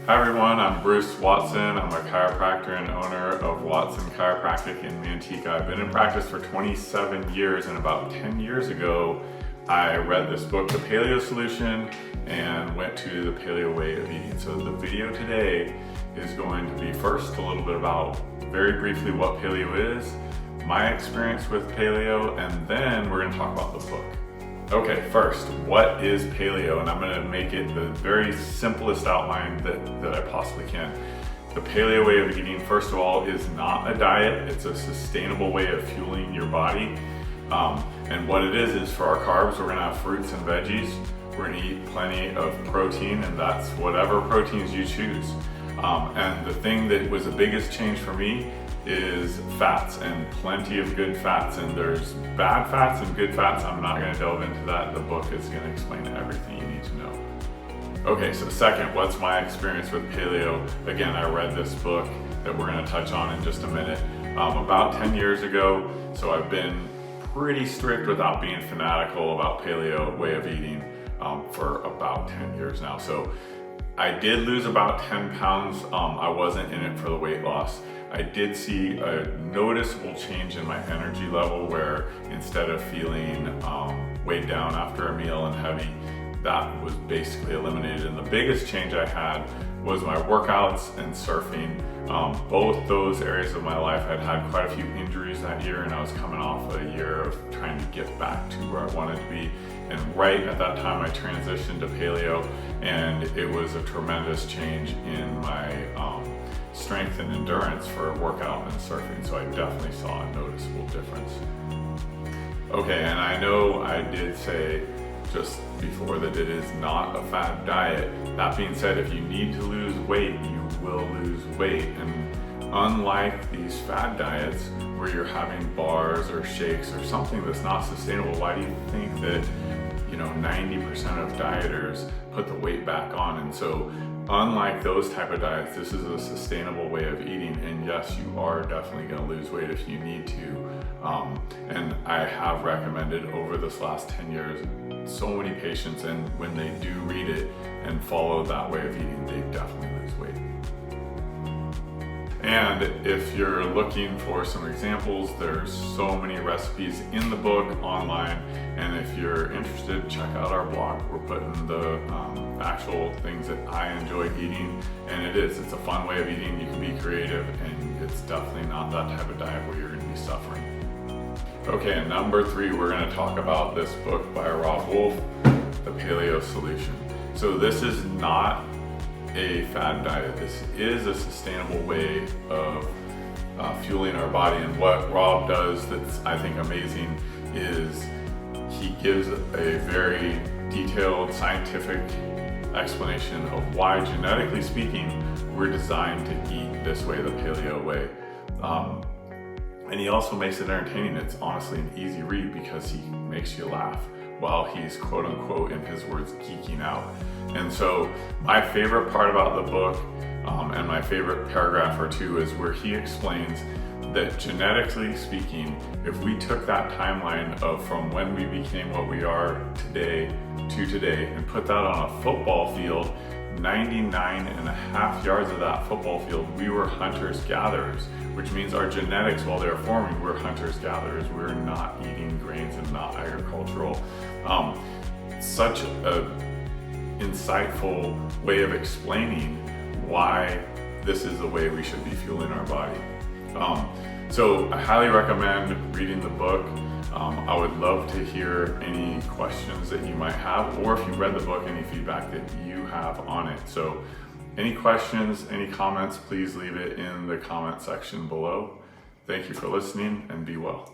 Hi everyone, I'm Bruce Watson. I'm a chiropractor and owner of Watson Chiropractic in Manteca. I've been in practice for 27 years, and about 10 years ago, I read this book, The Paleo Solution, and went to the Paleo Way of Eating. So the video today is going to be first a little bit about, very briefly, what paleo is, my experience with paleo, and then we're going to talk about the book. Okay, first, what is paleo? And I'm going to make it the very simplest outline that I possibly can. The Paleo Way of Eating, first of all, is not a diet. It's a sustainable way of fueling your body. And what it is for our carbs, we're going to have fruits and veggies. We're going to eat plenty of protein, and that's whatever proteins you choose. And the thing that was the biggest change for me is fats, and plenty of good fats, and there's bad fats and good fats. I'm not going to delve into that. The book is going to explain everything you need to know. Okay, so second, what's my experience with paleo? Again, I read this book that we're going to touch on in just a minute about 10 years ago, so I've been pretty strict without being fanatical about Paleo Way of Eating for about 10 years now. So I did lose about 10 pounds. I wasn't in it for the weight loss. I did see a noticeable change in my energy level, where instead of feeling weighed down after a meal and heavy, that was basically eliminated. And the biggest change I had was my workouts and surfing. Both those areas of my life, I'd had quite a few injuries that year, and I was coming off a year of trying to get back to where I wanted to be. And right at that time, I transitioned to paleo, and it was a tremendous change in my strength and endurance for workout and surfing. So I definitely saw a noticeable difference. Okay, and I know I did say just before that it is not a fad diet. That being said, if you need to lose weight, you will lose weight. And unlike these fad diets where you're having bars or shakes or something that's not sustainable, why do you think that 90% of dieters put the weight back on? And so unlike those type of diets, this is a sustainable way of eating, and yes, you are definitely going to lose weight if you need to. And I have recommended over this last 10 years so many patients, and when they do read it and follow that way of eating, they definitely lose weight. And if you're looking for some examples, there's so many recipes in the book online, and if you're interested, check out our blog. We're putting the actual things that I enjoy eating, and it's a fun way of eating. You can be creative, and it's definitely not that type of diet where you're going to be suffering. Okay, and number 3, we're going to talk about this book by Rob Wolf, The Paleo Solution. So this is not a fad diet. This is a sustainable way of fueling our body. And what Rob does that's, I think, amazing is he gives a very detailed scientific explanation of why, genetically speaking, we're designed to eat this way, the paleo way. And he also makes it entertaining. It's honestly an easy read because he makes you laugh while he's, quote unquote, in his words, geeking out. And so my favorite part about the book, and my favorite paragraph or two, is where he explains that genetically speaking, if we took that timeline of from when we became what we are today to today and put that on a football field, 99.5 yards of that football field, we were hunters-gatherers, which means our genetics, while they're forming, we're hunters-gatherers. We're not eating grains and not agricultural. Such a insightful way of explaining why this is the way we should be fueling our body. So I highly recommend reading the book. I would love to hear any questions that you might have, or if you read the book, any feedback that you have on it. So any questions, any comments, please leave it in the comment section below. Thank you for listening, and be well.